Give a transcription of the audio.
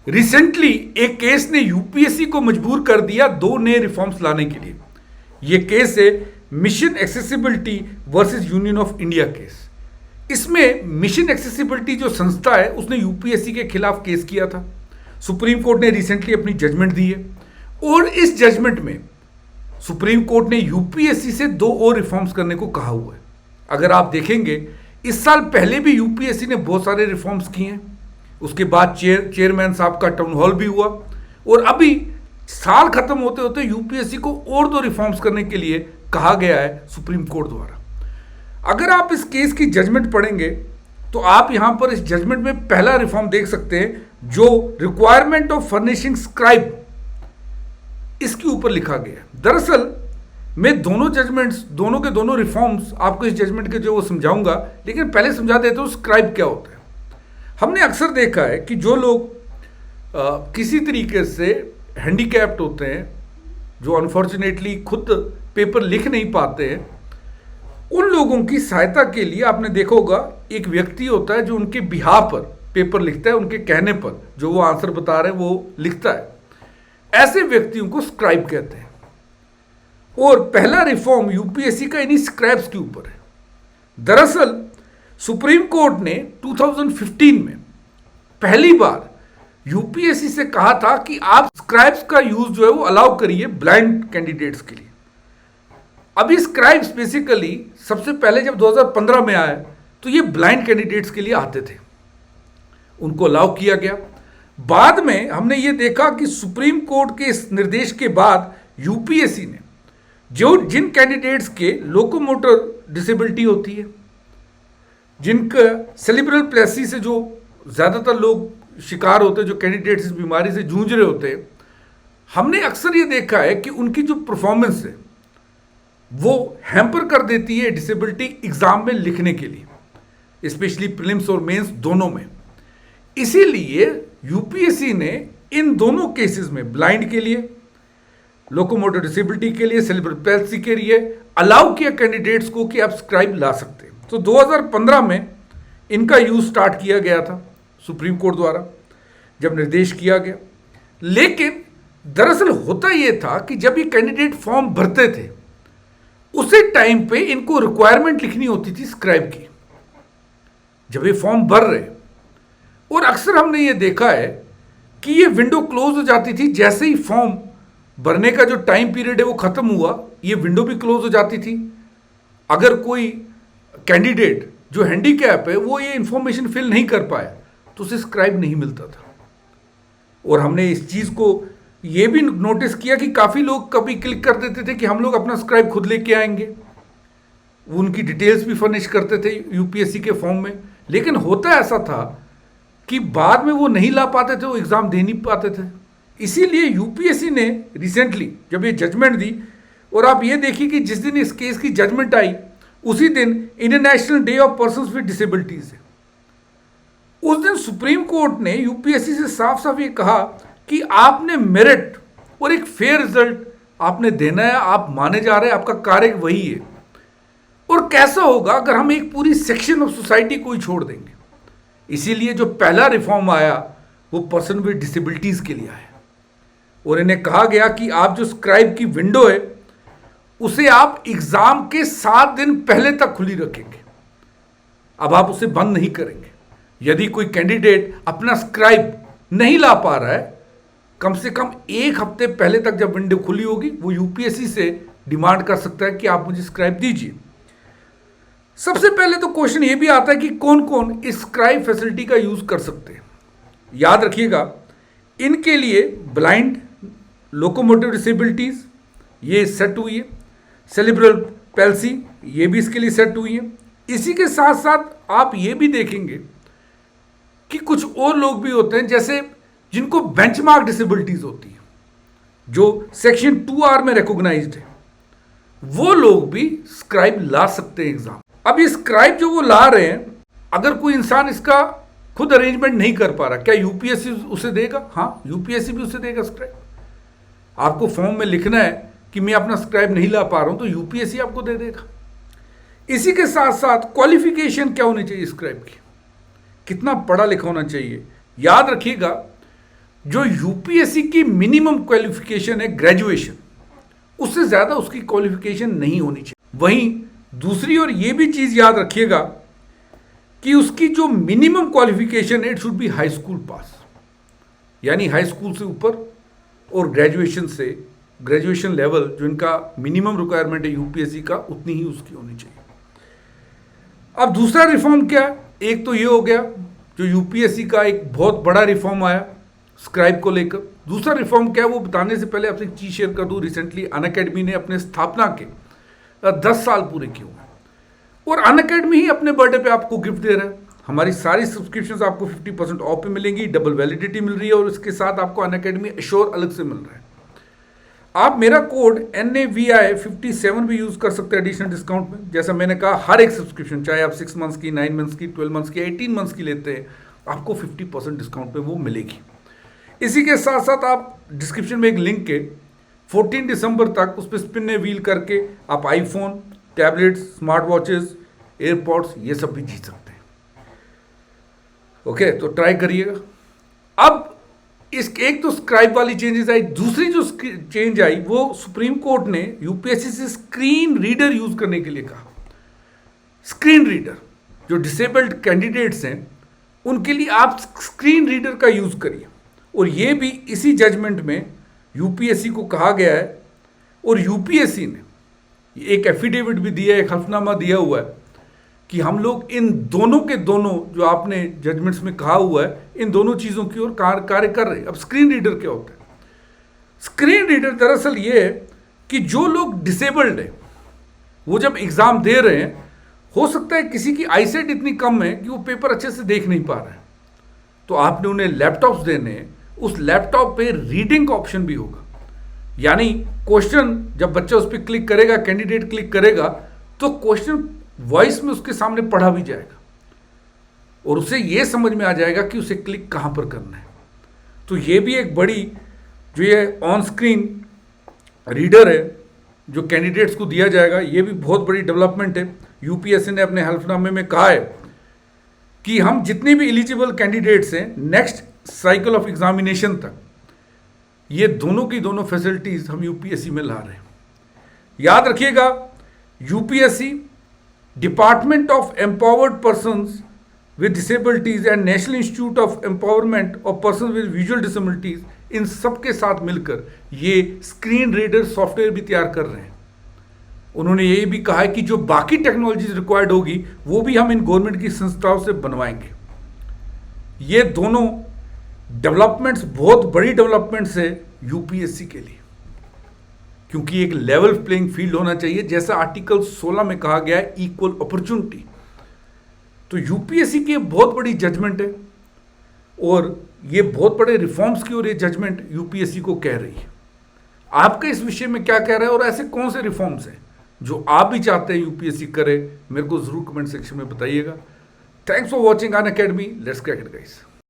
Recently एक case ने UPSC को मजबूर कर दिया दो नए रिफॉर्म्स लाने के लिए। यह केस है mission accessibility versus union of India case. इसमें मिशन एक्सेसिबिलिटी जो संस्था है उसने यूपीएससी के खिलाफ केस किया था। सुप्रीम कोर्ट ने रिसेंटली अपनी जजमेंट दी है और इस जजमेंट में सुप्रीम कोर्ट ने यूपीएससी से दो और रिफॉर्म्स करने को कहा हुआ है। अगर आप देखेंगे इस साल पहले भी यूपीएससी ने बहुत सारे रिफॉर्म्स किए हैं। उसके बाद चेयरमैन साहब का टाउन हॉल भी हुआ और अभी साल खत्म होते होते यूपीएससी को और दो रिफॉर्म्स करने के लिए कहा गया है सुप्रीम कोर्ट द्वारा। अगर आप इस केस की जजमेंट पढ़ेंगे तो आप यहां पर इस जजमेंट में पहला रिफॉर्म देख सकते हैं जो रिक्वायरमेंट ऑफ फर्निशिंग स्क्राइब, इसके ऊपर लिखा गया है। दरअसल मैं दोनों जजमेंट्स, दोनों के दोनों रिफॉर्म्स आपको इस जजमेंट के जो वो समझाऊंगा, लेकिन पहले समझा देता हूं स्क्राइब क्या होता है। हमने अक्सर देखा है कि जो लोग किसी तरीके से हैंडीकैप्ड होते हैं, जो अनफॉर्चुनेटली खुद पेपर लिख नहीं पाते हैं, उन लोगों की सहायता के लिए आपने देखा होगा एक व्यक्ति होता है जो उनके बिहाफ पर पेपर लिखता है, उनके कहने पर जो वो आंसर बता रहे हैं वो लिखता है। ऐसे व्यक्तियों को स्क्राइब कहते हैं। और पहला रिफॉर्म यूपीएससी का इन्हीं स्क्राइब्स के ऊपर है। दरअसल सुप्रीम कोर्ट ने 2015 में पहली बार यूपीएससी से कहा था कि आप स्क्राइब्स का यूज जो है वो अलाउ करिए ब्लाइंड कैंडिडेट्स के लिए। अभी स्क्राइब्स बेसिकली सबसे पहले जब 2015 में आया तो ये ब्लाइंड कैंडिडेट्स के लिए आते थे, उनको अलाउ किया गया। बाद में हमने ये देखा कि सुप्रीम कोर्ट के इस निर्देश के बाद यूपीएससी ने जिन कैंडिडेट्स के लोकोमोटर डिसेबिलिटी होती है, जिनका सेरिब्रल प्लेसी से जो ज़्यादातर लोग शिकार होते हैं, जो कैंडिडेट्स इस बीमारी से जूझ रहे होते हैं, हमने अक्सर ये देखा है कि उनकी जो परफॉर्मेंस है वो हैम्पर कर देती है डिसेबिलिटी एग्जाम में लिखने के लिए, स्पेशली प्रीलिम्स और मेंस दोनों में। इसीलिए यूपीएससी ने इन दोनों केसेस में ब्लाइंड के लिए, लोकोमोटर डिसेबिलिटी के लिए, सेरिब्रल पैल्सी के लिए अलाउ किया कैंडिडेट्स को कि आप स्क्राइब ला सकते हैं। तो 2015 में इनका यूज स्टार्ट किया गया था सुप्रीम कोर्ट द्वारा जब निर्देश किया गया। लेकिन दरअसल होता यह था कि जब ये कैंडिडेट फॉर्म भरते थे उसी टाइम पे इनको रिक्वायरमेंट लिखनी होती थी स्क्राइब की, जब ये फॉर्म भर रहे। और अक्सर हमने ये देखा है कि ये विंडो क्लोज हो जाती थी, जैसे ही फॉर्म भरने का जो टाइम पीरियड है वो खत्म हुआ, ये विंडो भी क्लोज हो जाती थी। अगर कोई कैंडिडेट जो हैंडीकैप है वो ये इंफॉर्मेशन फिल नहीं कर पाया तो उसे स्क्राइब नहीं मिलता था। और हमने इस चीज़ को ये भी नोटिस किया कि काफ़ी लोग कभी क्लिक कर देते थे कि हम लोग अपना स्क्राइब खुद लेके आएंगे, वो उनकी डिटेल्स भी फर्निश करते थे यूपीएससी के फॉर्म में। लेकिन होता ऐसा था कि बाद में वो नहीं ला पाते थे, वो एग्ज़ाम दे नहीं पाते थे। इसीलिए यूपीएससी ने रिसेंटली जब ये जजमेंट दी, और आप ये देखिए कि जिस दिन इस केस की जजमेंट आई उसी दिन international day of persons with disabilities है। उस दिन सुप्रीम कोर्ट ने यूपीएससी से साफ साफ ये कहा कि आपने मेरिट और एक फेयर रिजल्ट आपने देना है, आप माने जा रहे हैं, आपका कार्य वही है। और कैसा होगा अगर हम एक पूरी सेक्शन ऑफ सोसाइटी को ही छोड़ देंगे। इसीलिए जो पहला रिफॉर्म आया वो पर्सन विद डिसेबिलिटीज के लिए आया और इन्हें कहा गया कि आप जो स्क्राइब की विंडो है उसे आप एग्जाम के 7 दिन पहले तक खुली रखेंगे। अब आप उसे बंद नहीं करेंगे। यदि कोई कैंडिडेट अपना स्क्राइब नहीं ला पा रहा है, कम से कम 1 हफ्ते पहले तक जब विंडो खुली होगी वो यूपीएससी से डिमांड कर सकता है कि आप मुझे स्क्राइब दीजिए। सबसे पहले तो क्वेश्चन ये भी आता है कि कौन कौन इस स्क्राइब फैसिलिटी का यूज कर सकते हैं। याद रखिएगा, इनके लिए ब्लाइंड, लोकोमोटिव डिसेबिलिटीज ये सेट हुई है, सेरिब्रल पैल्सी ये भी इसके लिए सेट हुई है। इसी के साथ साथ आप ये भी देखेंगे कि कुछ और लोग भी होते हैं जैसे जिनको बेंचमार्क डिसेबिलिटीज होती है, जो सेक्शन 2R में रिकॉग्नाइज्ड है, वो लोग भी स्क्राइब ला सकते हैं एग्जाम। अब ये स्क्राइब जो वो ला रहे हैं, अगर कोई इंसान इसका खुद अरेंजमेंट नहीं कर पा रहा, क्या यूपीएससी उसे देगा? हाँ, यूपीएससी भी उसे देगा स्क्राइब। आपको फॉर्म में लिखना है कि मैं अपना स्क्राइब नहीं ला पा रहा हूं तो यूपीएससी आपको दे देगा। इसी के साथ साथ क्वालिफिकेशन क्या होनी चाहिए स्क्राइब की, कितना पढ़ा लिखा होना चाहिए। याद रखिएगा, जो यूपीएससी की मिनिमम क्वालिफिकेशन है ग्रेजुएशन, उससे ज्यादा उसकी क्वालिफिकेशन नहीं होनी चाहिए। वहीं दूसरी ओर ये भी चीज याद रखिएगा कि उसकी जो मिनिमम क्वालिफिकेशन है it should be high school pass, यानी हाई स्कूल से ऊपर, और ग्रेजुएशन लेवल जो इनका मिनिमम रिक्वायरमेंट है यूपीएससी का, उतनी ही उसकी होनी चाहिए। अब दूसरा रिफॉर्म क्या है? एक तो ये हो गया जो यूपीएससी का एक बहुत बड़ा रिफॉर्म आया स्क्राइब को लेकर। दूसरा रिफॉर्म क्या है वो बताने से पहले आपसे एक चीज शेयर कर दूं। रिसेंटली अनअकैडमी ने अपने स्थापना के 10 साल पूरे किए हुए, और अनअकैडमी ही अपने बर्थडे पे आपको गिफ्ट दे रहा है। हमारी सारी सब्सक्रिप्शंस आपको 50% ऑफ पे मिलेंगी, डबल वैलिडिटी मिल रही है, और इसके साथ आपको अनअकैडमी एश्योर अलग से मिल रहा है। आप मेरा कोड NAVI57 भी यूज कर सकते हैं एडिशनल डिस्काउंट में। जैसा मैंने कहा, हर एक सब्सक्रिप्शन, चाहे आप 6 मंथ्स की, 9 मंथ्स की, 12 मंथ्स की, 18 मंथ्स की लेते हैं, आपको 50% डिस्काउंट पे वो मिलेगी। इसी के साथ साथ आप डिस्क्रिप्शन में एक लिंक है, 14 दिसंबर तक उस पर स्पिन ए व्हील करके आप iPhone, tablets, smart watches, AirPods, ये सब भी जीत सकते हैं। ओके, तो ट्राई करिएगा। अब इस एक तो स्क्राइब वाली चेंजेस आई, दूसरी जो चेंज आई वो सुप्रीम कोर्ट ने यूपीएससी से स्क्रीन रीडर यूज करने के लिए कहा। स्क्रीन रीडर, जो डिसेबल्ड कैंडिडेट्स हैं उनके लिए आप स्क्रीन रीडर का यूज करिए, और ये भी इसी जजमेंट में यूपीएससी को कहा गया है, और यूपीएससी ने एक एफिडेविट भी दिया है, एक हल्फनामा दिया हुआ है कि हम लोग इन दोनों के दोनों जो आपने जजमेंट्स में कहा हुआ है, इन दोनों चीज़ों की ओर कार्य कर रहे हैं। अब स्क्रीन रीडर क्या होता है? स्क्रीन रीडर दरअसल ये है कि जो लोग डिसेबल्ड है वो जब एग्जाम दे रहे हैं, हो सकता है किसी की आईसाइट इतनी कम है कि वो पेपर अच्छे से देख नहीं पा रहे हैं, तो आपने उन्हें लैपटॉप्स देने हैं, उस लैपटॉप पे रीडिंग का ऑप्शन भी होगा, यानी क्वेश्चन जब बच्चा उस पर क्लिक करेगा, कैंडिडेट क्लिक करेगा, तो क्वेश्चन वॉइस में उसके सामने पढ़ा भी जाएगा, और उसे यह समझ में आ जाएगा कि उसे क्लिक कहां पर करना है। तो ये भी एक बड़ी जो ये ऑन स्क्रीन रीडर है जो कैंडिडेट्स को दिया जाएगा, ये भी बहुत बड़ी डेवलपमेंट है। यूपीएससी ने अपने हल्फनामे में कहा है कि हम जितने भी एलिजिबल कैंडिडेट्स हैं नेक्स्ट साइकिल ऑफ एग्जामिनेशन तक, ये दोनों की दोनों फैसिलिटीज हम यूपीएससी में ला रहे हैं। याद रखिएगा, UPSC, department of empowered persons with disabilities and national institute of empowerment of person with visual disabilities, इन सब के साथ मिलकर ये स्क्रीन रीडर सॉफ्टवेयर भी तैयार कर रहे हैं। उन्होंने ये भी कहा है कि जो बाकी टेक्नोलॉजीज रिक्वायर्ड होगी वो भी हम इन गवर्नमेंट की संस्थाओं से बनवाएंगे। ये दोनों डेवलपमेंट्स बहुत बड़ी डेवलपमेंट्स है यूपीएससी के लिए, क्योंकि एक लेवल प्लेइंग फील्ड होना चाहिए, जैसा आर्टिकल 16 में कहा गया है, इक्वल अपॉर्चुनिटी। तो यूपीएससी की बहुत बड़ी जजमेंट है, और ये बहुत बड़े रिफॉर्म्स की ओर ये जजमेंट यूपीएससी को कह रही है। आपका इस विषय में क्या कह रहा है, और ऐसे कौन से रिफॉर्म्स हैं जो आप भी चाहते हैं यूपीएससी करे, मेरे को जरूर कमेंट सेक्शन में बताइएगा। Thanks for watching Unacademy, let's crack it guys.